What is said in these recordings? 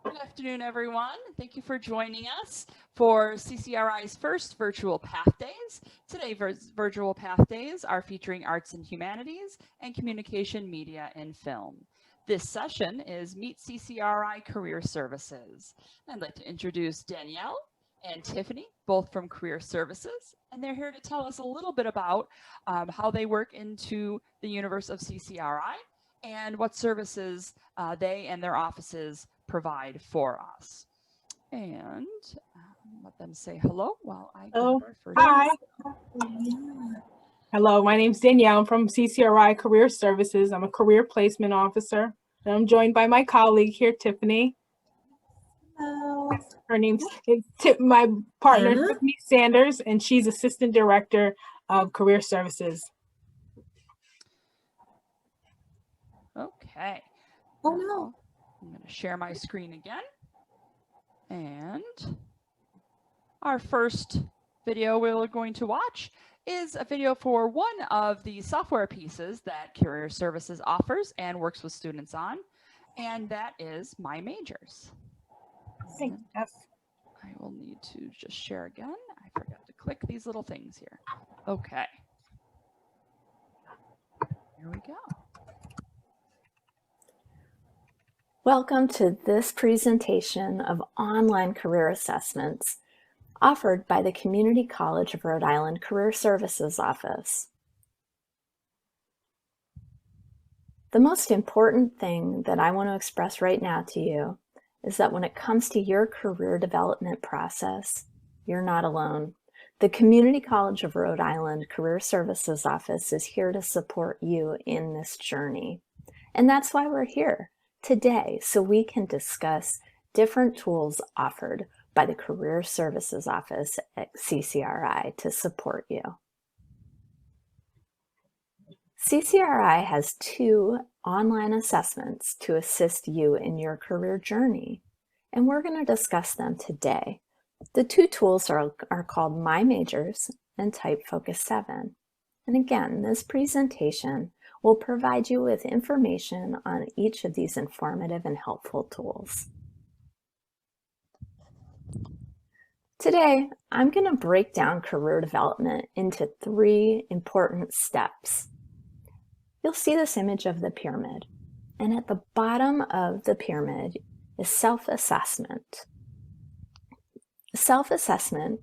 Good afternoon, everyone. Thank you for joining us for CCRI's first Virtual Pathdays. Today, Virtual Pathdays are featuring arts and humanities and communication, media, and film. This session is Meet CCRI Career Services. I'd like to introduce Danielle and Tifany, both from Career Services, and they're here to tell us a little bit about how they work into the universe of CCRI and what services they and their offices provide for us. And let them say hello while I get our first. Hi. Hello, my name's Danielle. I'm from CCRI Career Services. I'm a career placement officer. And I'm joined by my colleague here, Tifany. Hello. Her name's my partner, Tiffany Sanders, and she's Assistant Director of Career Services. Okay. Oh no. I'm going to share my screen again. And our first video we're going to watch is a video for one of the software pieces that Career Services offers and works with students on, and that is MyMajors. Yes. I will need to just share again. I forgot to click these little things here. Okay. Here we go. Welcome to this presentation of online career assessments offered by the Community College of Rhode Island Career Services Office. The most important thing that I want to express right now to you is that when it comes to your career development process, you're not alone. The Community College of Rhode Island Career Services Office is here to support you in this journey. And that's why we're here today, so we can discuss different tools offered by the Career Services Office at CCRI to support you. CCRI has 2 online assessments to assist you in your career journey, and we're going to discuss them today. The 2 tools are called MyMajors and Type Focus 7. And again, this presentation will provide you with information on each of these informative and helpful tools. Today, I'm going to break down career development into 3 important steps. You'll see this image of the pyramid, and at the bottom of the pyramid is self-assessment. Self-assessment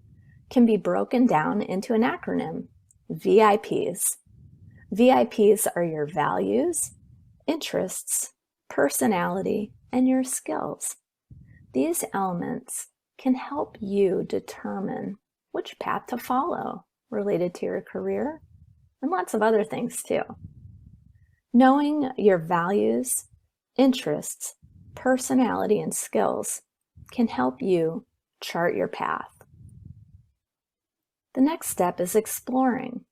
can be broken down into an acronym, VIPs. VIPs are your values, interests, personality, and your skills. These elements can help you determine which path to follow related to your career and lots of other things too. Knowing your values, interests, personality, and skills can help you chart your path. The next step is exploring.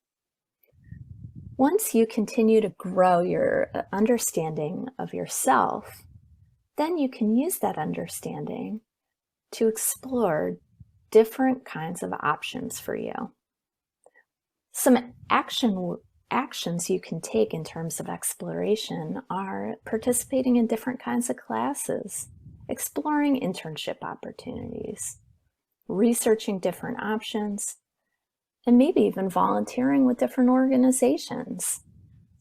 Once you continue to grow your understanding of yourself, then you can use that understanding to explore different kinds of options for you. Some actions you can take in terms of exploration are participating in different kinds of classes, exploring internship opportunities, researching different options, and maybe even volunteering with different organizations.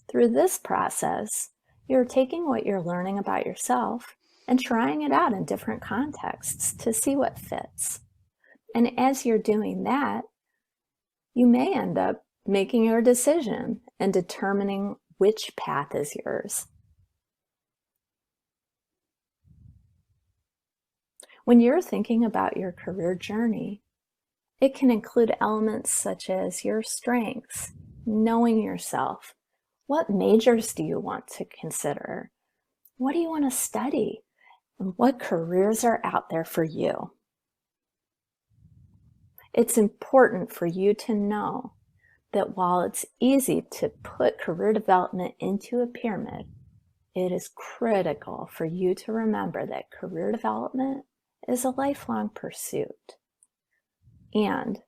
Through this process, you're taking what you're learning about yourself and trying it out in different contexts to see what fits. And as you're doing that, you may end up making your decision and determining which path is yours. When you're thinking about your career journey, it can include elements such as your strengths, knowing yourself. What majors do you want to consider? What do you want to study? And what careers are out there for you? It's important for you to know that while it's easy to put career development into a pyramid, it is critical for you to remember that career development is a lifelong pursuit. And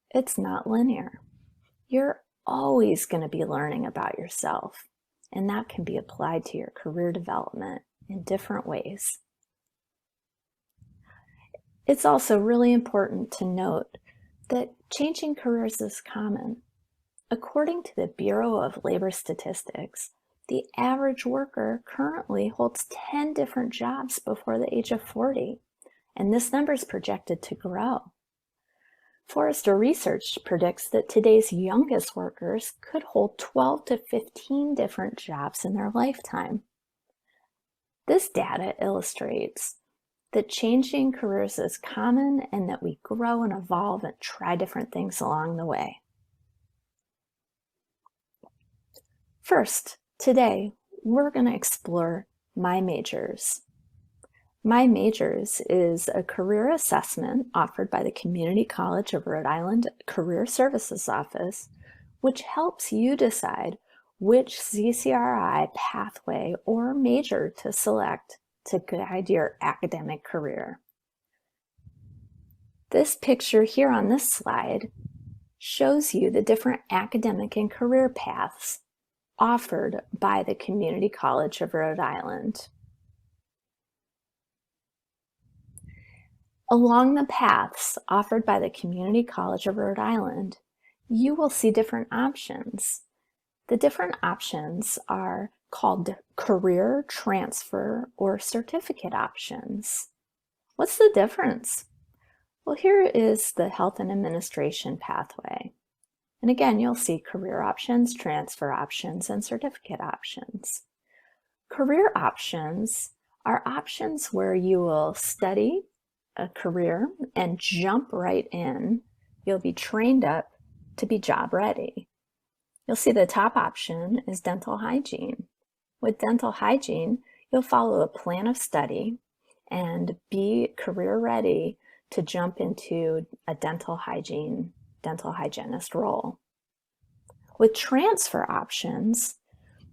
it's not linear. You're always going to be learning about yourself, and that can be applied to your career development in different ways. It's also really important to note that changing careers is common. According to the Bureau of Labor Statistics, the average worker currently holds 10 different jobs before the age of 40, and this number is projected to grow. Forrester Research predicts that today's youngest workers could hold 12 to 15 different jobs in their lifetime. This data illustrates that changing careers is common and that we grow and evolve and try different things along the way. First, today, we're going to explore MyMajors. MyMajors is a career assessment offered by the Community College of Rhode Island Career Services Office, which helps you decide which CCRI pathway or major to select to guide your academic career. This picture here on this slide shows you the different academic and career paths offered by the Community College of Rhode Island. Along the paths offered by the Community College of Rhode Island, you will see different options. The different options are called career, transfer, or certificate options. What's the difference? Well, here is the health and administration pathway. And again, you'll see career options, transfer options, and certificate options. Career options are options where you will study a career and jump right in. You'll be trained up to be job ready. You'll see the top option is dental hygiene. With dental hygiene, you'll follow a plan of study and be career ready to jump into a dental hygienist role. With transfer options,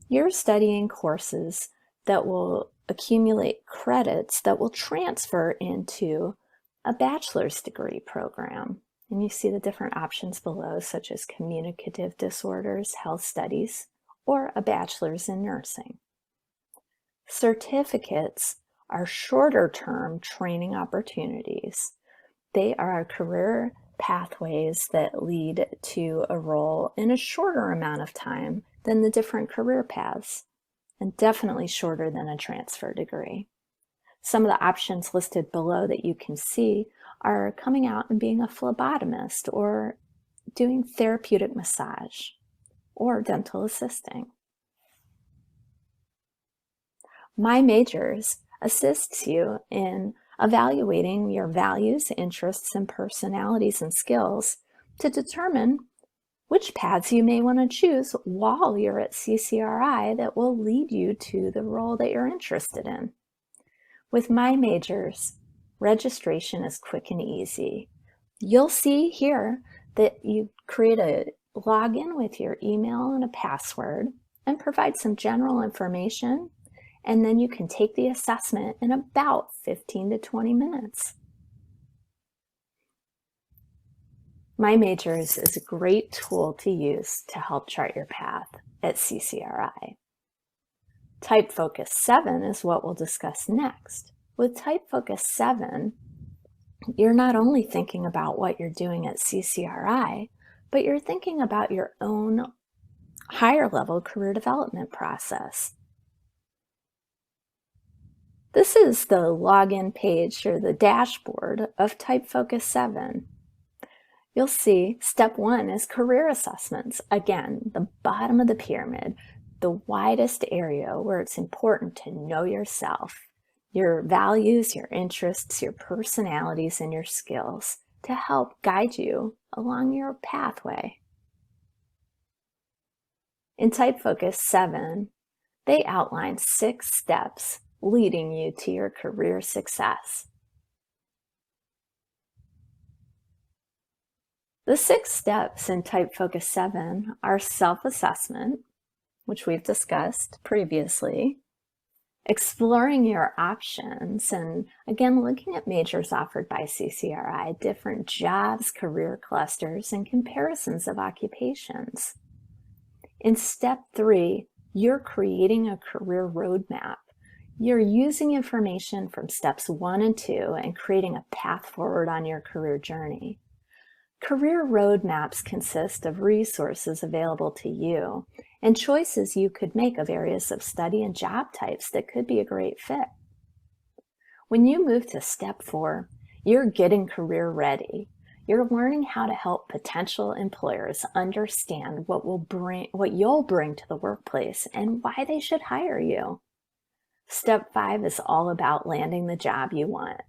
you're studying courses that will accumulate credits that will transfer into a bachelor's degree program. And you see the different options below, such as communicative disorders, health studies, or a bachelor's in nursing. Certificates are shorter-term training opportunities. They are career pathways that lead to a role in a shorter amount of time than the different career paths, and definitely shorter than a transfer degree. Some of the options listed below that you can see are coming out and being a phlebotomist or doing therapeutic massage or dental assisting. MyMajors assists you in evaluating your values, interests, and personalities and skills to determine which paths you may want to choose while you're at CCRI that will lead you to the role that you're interested in. With MyMajors, registration is quick and easy. You'll see here that you create a login with your email and a password and provide some general information, and then you can take the assessment in about 15 to 20 minutes. MyMajors is a great tool to use to help chart your path at CCRI. Type Focus 7 is what we'll discuss next. With Type Focus 7, you're not only thinking about what you're doing at CCRI, but you're thinking about your own higher level career development process. This is the login page or the dashboard of Type Focus 7. You'll see step 1 is career assessments. Again, the bottom of the pyramid, the widest area where it's important to know yourself, your values, your interests, your personalities, and your skills to help guide you along your pathway. In Type Focus 7, they outline 6 steps leading you to your career success. The 6 steps in Type Focus 7 are self-assessment, which we've discussed previously, exploring your options, and again, looking at majors offered by CCRI, different jobs, career clusters, and comparisons of occupations. In step 3, you're creating a career roadmap. You're using information from steps 1 and 2 and creating a path forward on your career journey. Career roadmaps consist of resources available to you and choices you could make of areas of study and job types that could be a great fit. When you move to step 4, you're getting career ready. You're learning how to help potential employers understand what you'll bring to the workplace and why they should hire you. Step 5 is all about landing the job you want.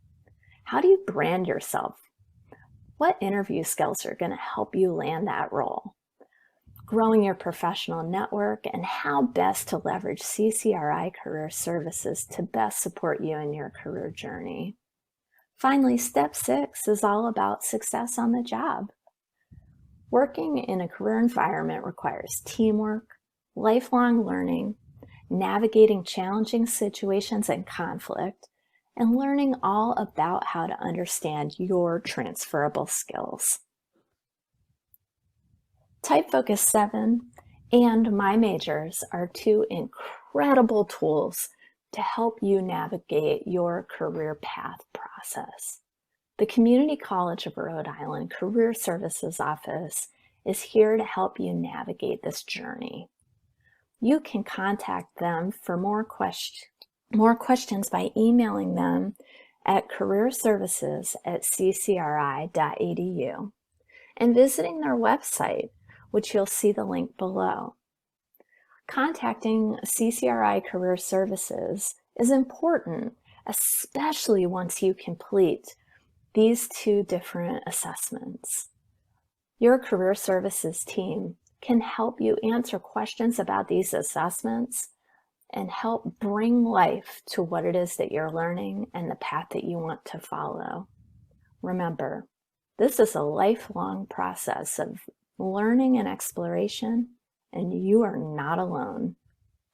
How do you brand yourself? What interview skills are going to help you land that role? Growing your professional network and how best to leverage CCRI Career Services to best support you in your career journey. Finally, step 6 is all about success on the job. Working in a career environment requires teamwork, lifelong learning, navigating challenging situations and conflict, and learning all about how to understand your transferable skills. Type Focus 7 and MyMajors are 2 incredible tools to help you navigate your career path process. The Community College of Rhode Island Career Services Office is here to help you navigate this journey. You can contact them for more questions by emailing them at careerservices@ccri.edu and visiting their website, which you'll see the link below. Contacting CCRI Career Services is important, especially once you complete these 2 different assessments. Your career services team can help you answer questions about these assessments and help bring life to what it is that you're learning and the path that you want to follow. Remember, this is a lifelong process of learning and exploration, and you are not alone.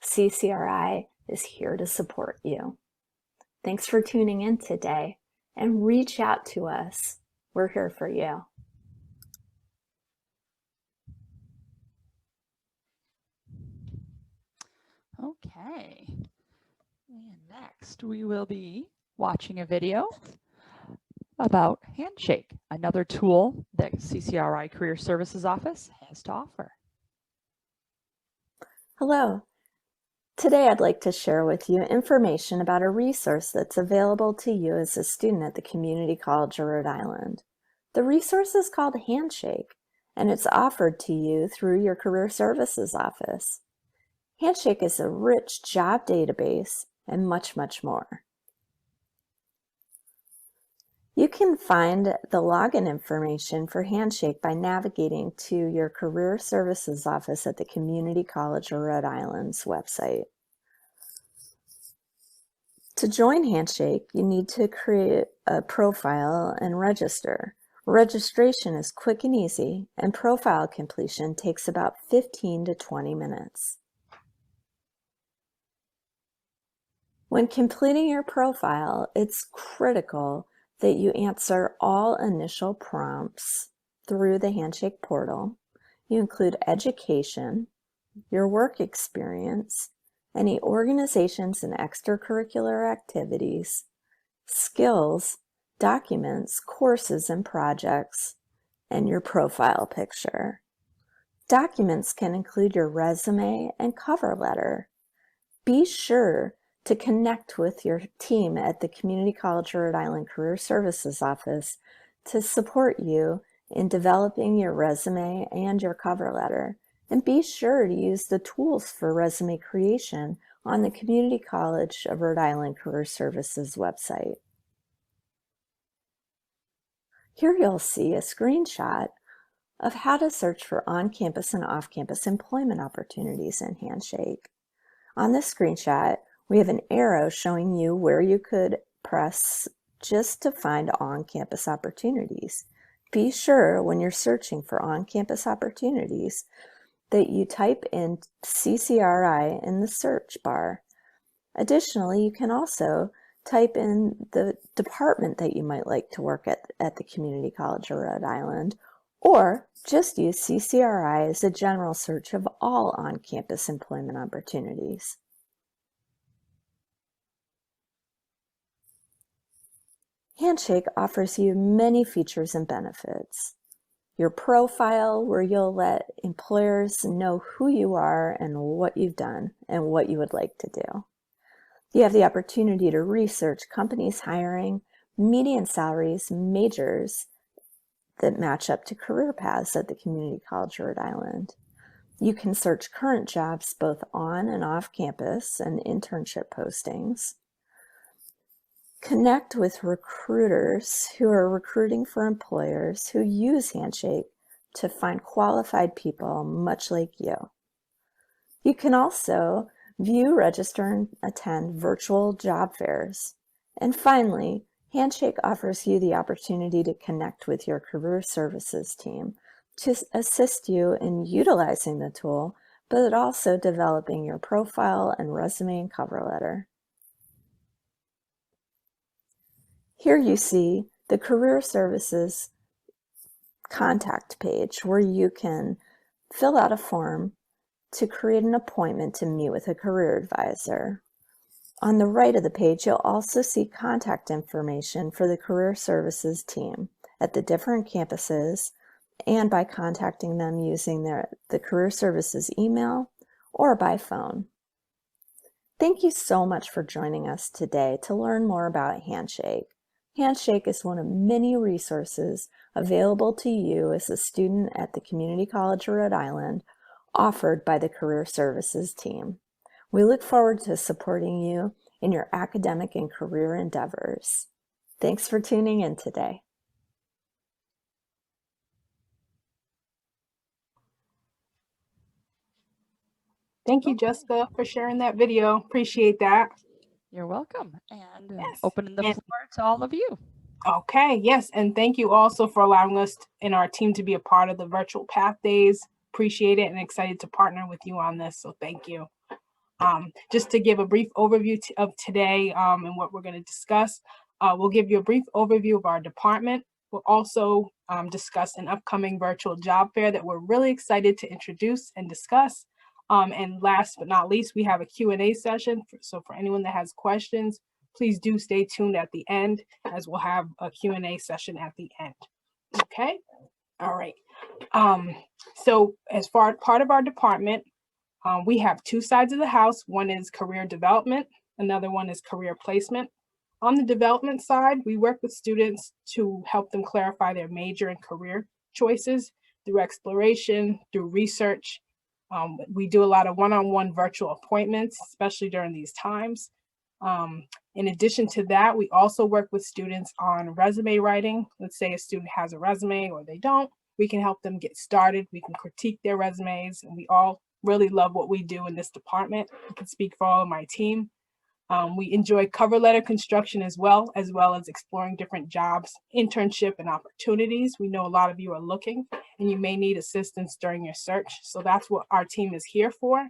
CCRI is here to support you. Thanks for tuning in today, and reach out to us. We're here for you. Okay. And next we will be watching a video about Handshake, another tool that CCRI Career Services Office has to offer. Hello. Today I'd like to share with you information about a resource that's available to you as a student at the Community College of Rhode Island. The resource is called Handshake, and it's offered to you through your Career Services Office. Handshake is a rich job database and much, much more. You can find the login information for Handshake by navigating to your Career Services Office at the Community College of Rhode Island's website. To join Handshake, you need to create a profile and register. Registration is quick and easy, and profile completion takes about 15 to 20 minutes. When completing your profile, it's critical that you answer all initial prompts through the Handshake portal. You include education, your work experience, any organizations and extracurricular activities, skills, documents, courses, and projects, and your profile picture. Documents can include your resume and cover letter. Be sure to connect with your team at the Community College of Rhode Island Career Services Office to support you in developing your resume and your cover letter. And be sure to use the tools for resume creation on the Community College of Rhode Island Career Services website. Here you'll see a screenshot of how to search for on-campus and off-campus employment opportunities in Handshake. On this screenshot, we have an arrow showing you where you could press just to find on-campus opportunities. Be sure when you're searching for on-campus opportunities that you type in CCRI in the search bar. Additionally, you can also type in the department that you might like to work at the Community College of Rhode Island, or just use CCRI as a general search of all on-campus employment opportunities. Handshake offers you many features and benefits. Your profile, where you'll let employers know who you are and what you've done and what you would like to do. You have the opportunity to research companies hiring, median salaries, majors that match up to career paths at the Community College Rhode Island. You can search current jobs both on and off campus and internship postings. Connect with recruiters who are recruiting for employers who use Handshake to find qualified people much like you. You can also view, register, and attend virtual job fairs. And finally, Handshake offers you the opportunity to connect with your career services team to assist you in utilizing the tool, but also developing your profile and resume and cover letter. Here you see the career services contact page where you can fill out a form to create an appointment to meet with a career advisor. On the right of the page, you'll also see contact information for the career services team at the different campuses and by contacting them using the career services email or by phone. Thank you so much for joining us today to learn more about Handshake. Handshake is one of many resources available to you as a student at the Community College of Rhode Island, offered by the Career Services team. We look forward to supporting you in your academic and career endeavors. Thanks for tuning in today. Thank you, Jessica, for sharing that video. Appreciate that. You're welcome. And Yes. opening the floor to all of you. Okay, yes, and thank you also for allowing us and our team to be a part of the Virtual Pathdays. Appreciate it and excited to partner with you on this, so thank you. Just to give a brief overview of today and what we're going to discuss, we'll give you a brief overview of our department. We'll also discuss an upcoming virtual job fair that we're really excited to introduce and discuss. And last but not least, we have a Q&A session. So for anyone that has questions, please do stay tuned at the end, as we'll have a Q&A session at the end. Okay, all right. So as part of our department, we have two sides of the house. One is career development, another one is career placement. On the development side, we work with students to help them clarify their major and career choices through exploration, through research. We do a lot of one-on-one virtual appointments, especially during these times. In addition to that, we also work with students on resume writing. Let's say a student has a resume or they don't, we can help them get started. We can critique their resumes, and we all really love what we do in this department. I can speak for all of my team. We enjoy cover letter construction as well as exploring different jobs, internship, and opportunities. We know a lot of you are looking and you may need assistance during your search. So that's what our team is here for.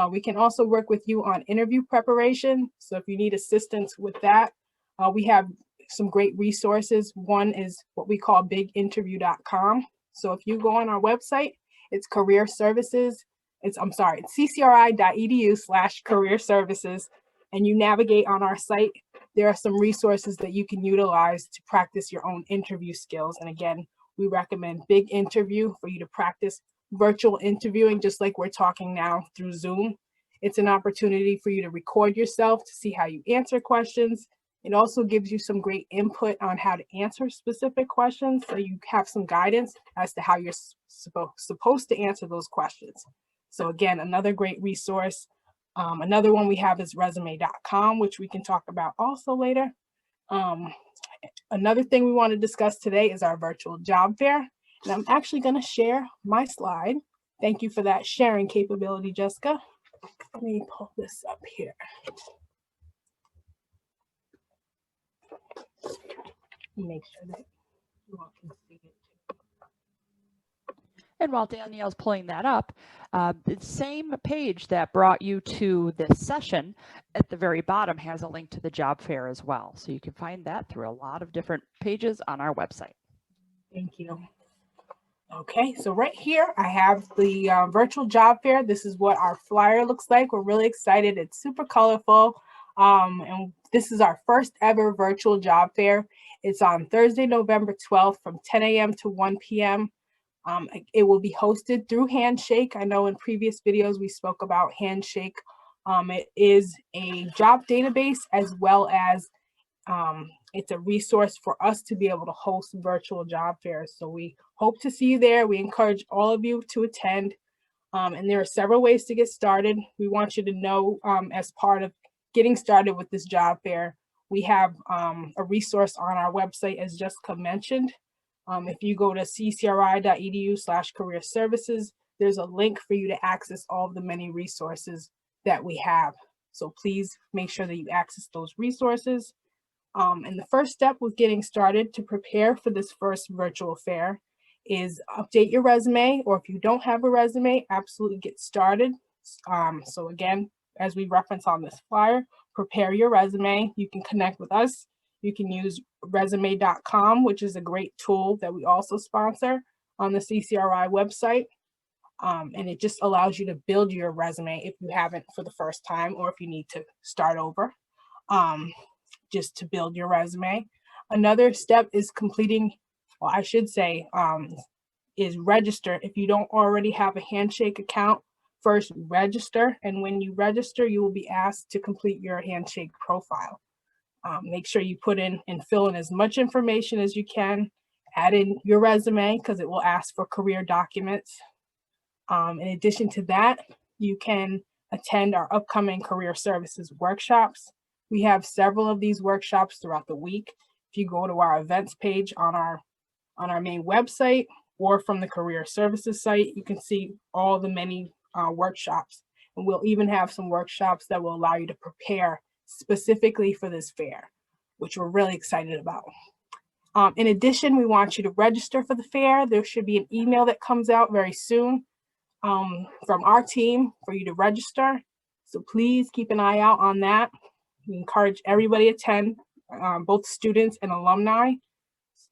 We can also work with you on interview preparation. So if you need assistance with that, we have some great resources. One is what we call biginterview.com. So if you go on our website, it's career services. It's ccri.edu/career services. And you navigate on our site, there are some resources that you can utilize to practice your own interview skills. And again, we recommend Big Interview for you to practice virtual interviewing, just like we're talking now through Zoom. It's an opportunity for you to record yourself to see how you answer questions. It also gives you some great input on how to answer specific questions, so you have some guidance as to how you're supposed to answer those questions. So again, another great resource. Another one we have is resume.com, which we can talk about also later. Another thing we want to discuss today is our virtual job fair. And I'm actually going to share my slide. Thank you for that sharing capability, Jessica. Let me pull this up here. Make sure that you all can see it. And while Danielle's pulling that up, the same page that brought you to this session at the very bottom has a link to the job fair as well. So you can find that through a lot of different pages on our website. Thank you. Okay, so right here I have the virtual job fair. This is what our flyer looks like. We're really excited. It's super colorful. And this is our first ever virtual job fair. It's on Thursday, November 12th from 10 a.m. to 1 p.m. It will be hosted through Handshake. I know in previous videos we spoke about Handshake. It is a job database as well as it's a resource for us to be able to host virtual job fairs. So we hope to see you there. We encourage all of you to attend. And there are several ways to get started. We want you to know as part of getting started with this job fair, we have a resource on our website, as Jessica mentioned. If you go to ccri.edu/career services, there's a link for you to access all of the many resources that we have. So please make sure that you access those resources. And the first step with getting started to prepare for this first virtual fair is update your resume, or if you don't have a resume, absolutely get started. So again, as we reference on this flyer, prepare your resume. You can connect with us. You can use resume.com, which is a great tool that we also sponsor on the CCRI website. And it just allows you to build your resume if you haven't for the first time, or if you need to start over. Just to build your resume. Another step is completing, well, I should say, is register. If you don't already have a Handshake account, first register. And when you register, you will be asked to complete your Handshake profile. Make sure you put in and fill in as much information as you can. Add in your resume because it will ask for career documents. In addition to that, you can attend our upcoming career services workshops. We have several of these workshops throughout the week. If you go to our events page on our main website or from the career services site, you can see all the many workshops. And we'll even have some workshops that will allow you to prepare specifically for this fair, which we're really excited about. In addition, we want you to register for the fair. There should be an email that comes out very soon from our team for you to register. So please keep an eye out on that. We encourage everybody to attend, both students and alumni.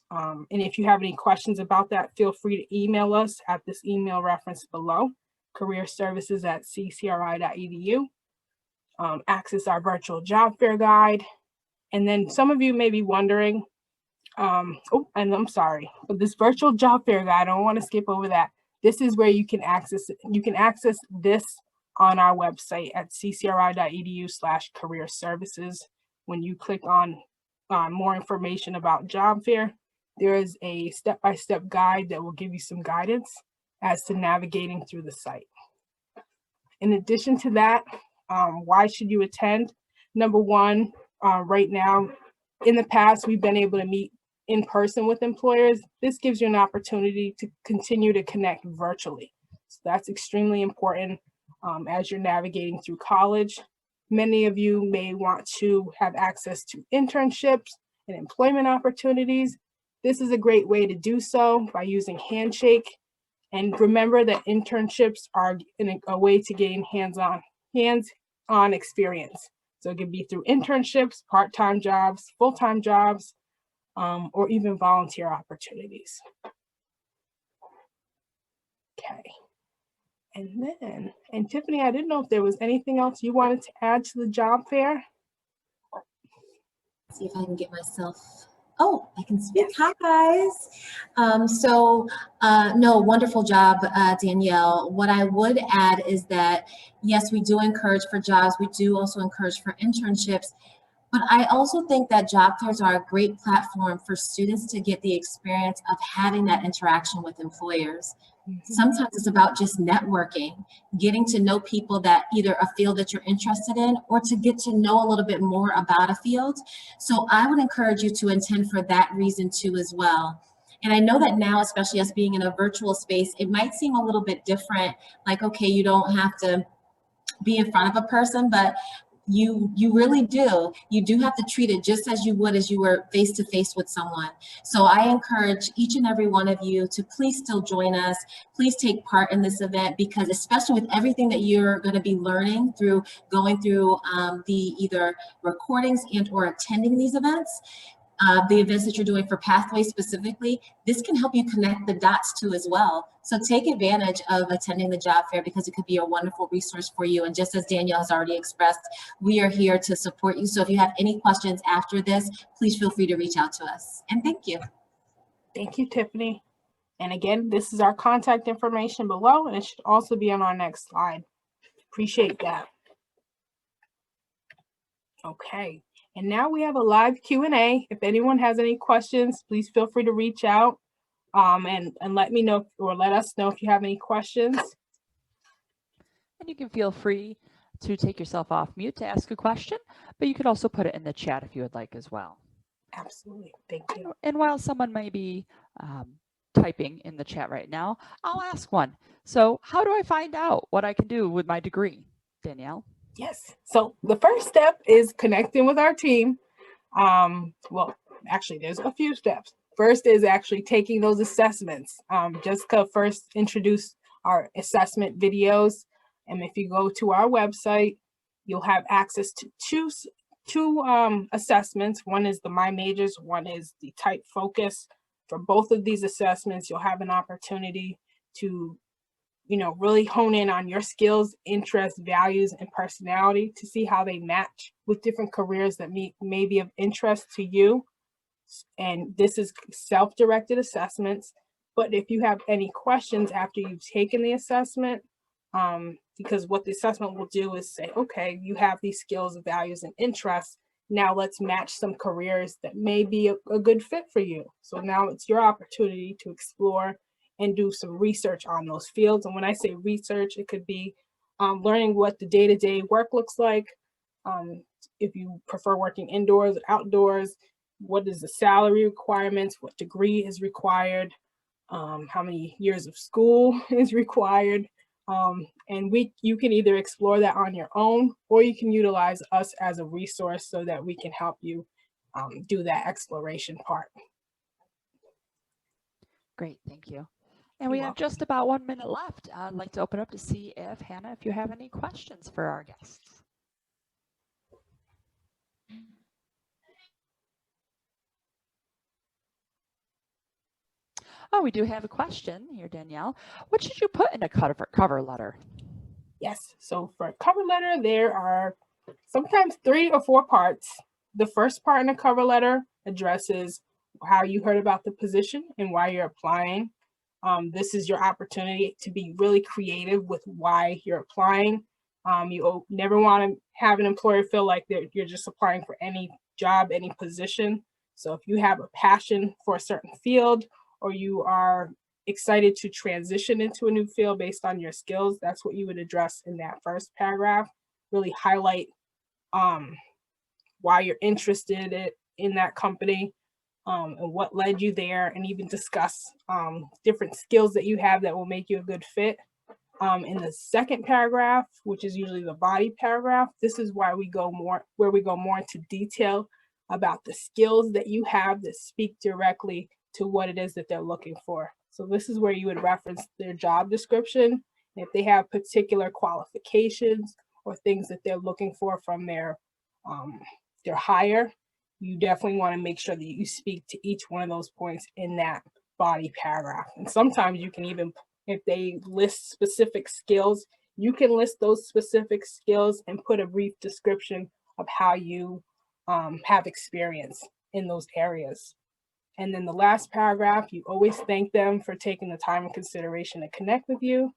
And if you have any questions about that, feel free to email us at this email reference below, careerservices@ccri.edu. Access our virtual job fair guide. And then some of you may be wondering, and I'm sorry, but this virtual job fair guide, I don't want to skip over that. This is where you can access it. You can access this on our website at ccri.edu/career services. When you click on more information about job fair, there is a step-by-step guide that will give you some guidance as to navigating through the site. In addition to that, why should you attend? Number one, right now, in the past, we've been able to meet in person with employers. This gives you an opportunity to continue to connect virtually. So that's extremely important. As you're navigating through college. Many of you may want to have access to internships and employment opportunities. This is a great way to do so by using Handshake. And remember that internships are a way to gain hands-on experience. So it can be through internships, part-time jobs, full-time jobs, or even volunteer opportunities. Okay. And Tiffany, I didn't know if there was anything else you wanted to add to the job fair. See if I can get myself, oh, I can speak. Yes. Hi, guys. No, wonderful job, Danielle. What I would add is that, yes, we do encourage for jobs. We do also encourage for internships. But I also think that job fairs are a great platform for students to get the experience of having that interaction with employers. Mm-hmm. Sometimes it's about just networking, getting to know people that either a field that you're interested in or to get to know a little bit more about a field. So I would encourage you to attend for that reason too as well. And I know that now, especially us being in a virtual space, it might seem a little bit different, like, okay, you don't have to be in front of a person, but you really do. You do have to treat it just as you would as you were face to face with someone. So I encourage each and every one of you to please still join us. Please take part in this event, because especially with everything that you're going to be learning through going through the either recordings and or attending these events, the events that you're doing for Pathways specifically, this can help you connect the dots too as well. So take advantage of attending the job fair because it could be a wonderful resource for you. And just as Danielle has already expressed, we are here to support you. So if you have any questions after this, please feel free to reach out to us. And thank you. Thank you, Tiffany. And again, this is our contact information below, and it should also be on our next slide. Appreciate that. Okay, and now we have a live Q&A. If anyone has any questions, please feel free to reach out and let me know, or let us know if you have any questions. And you can feel free to take yourself off mute to ask a question, but you could also put it in the chat if you would like as well. Absolutely, thank you. And while someone may be typing in the chat right now, I'll ask one. So how do I find out what I can do with my degree, Danielle? Yes, so the first step is connecting with our team. Well, actually, there's a few steps. First is actually taking those assessments. Jessica first introduced our assessment videos. And if you go to our website, you'll have access to two assessments. One is the MyMajors, one is the type focus. For both of these assessments, you'll have an opportunity to, really hone in on your skills, interests, values, and personality to see how they match with different careers that may be of interest to you. And this is self-directed assessments. But if you have any questions after you've taken the assessment, because what the assessment will do is say, okay, you have these skills, values, and interests. Now let's match some careers that may be a good fit for you. So now it's your opportunity to explore and do some research on those fields. And when I say research, it could be learning what the day-to-day work looks like. If you prefer working indoors or outdoors, what is the salary requirements, what degree is required, how many years of school is required. And you can either explore that on your own, or you can utilize us as a resource so that we can help you do that exploration part. Great, thank you. And we have just about 1 minute left. I'd like to open up to see if, Hannah, if you have any questions for our guests. Oh, we do have a question here, Danielle. What should you put in a cover letter? Yes, so for a cover letter, there are sometimes 3 or 4 parts. The first part in a cover letter addresses how you heard about the position and why you're applying. This is your opportunity to be really creative with why you're applying. You never want to have an employer feel like you're just applying for any job, any position. So if you have a passion for a certain field, or you are excited to transition into a new field based on your skills, that's what you would address in that first paragraph. Really highlight why you're interested in that company and what led you there, and even discuss different skills that you have that will make you a good fit. In the second paragraph, which is usually the body paragraph, this is where we go more into detail about the skills that you have that speak directly to what it is that they're looking for. So this is where you would reference their job description. If they have particular qualifications or things that they're looking for from their hire, you definitely want to make sure that you speak to each one of those points in that body paragraph. And sometimes you can even, if they list specific skills, you can list those specific skills and put a brief description of how you have experience in those areas. And then the last paragraph, you always thank them for taking the time and consideration to connect with you.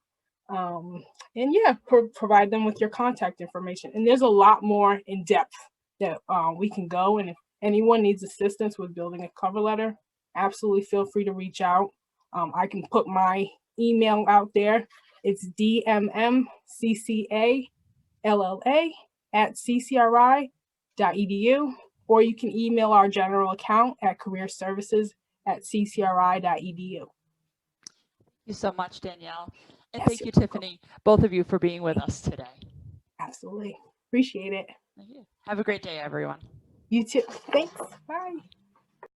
And yeah, provide them with your contact information. And there's a lot more in depth that we can go. And if anyone needs assistance with building a cover letter, absolutely feel free to reach out. I can put my email out there. It's dmmccalla@ccri.edu. Or you can email our general account at careerservices@ccri.edu. Thank you so much, Danielle. And Yes, thank you, Tiffany, both of you, for being with us today. Absolutely. Appreciate it. Thank you. Have a great day, everyone. You too. Thanks. Bye.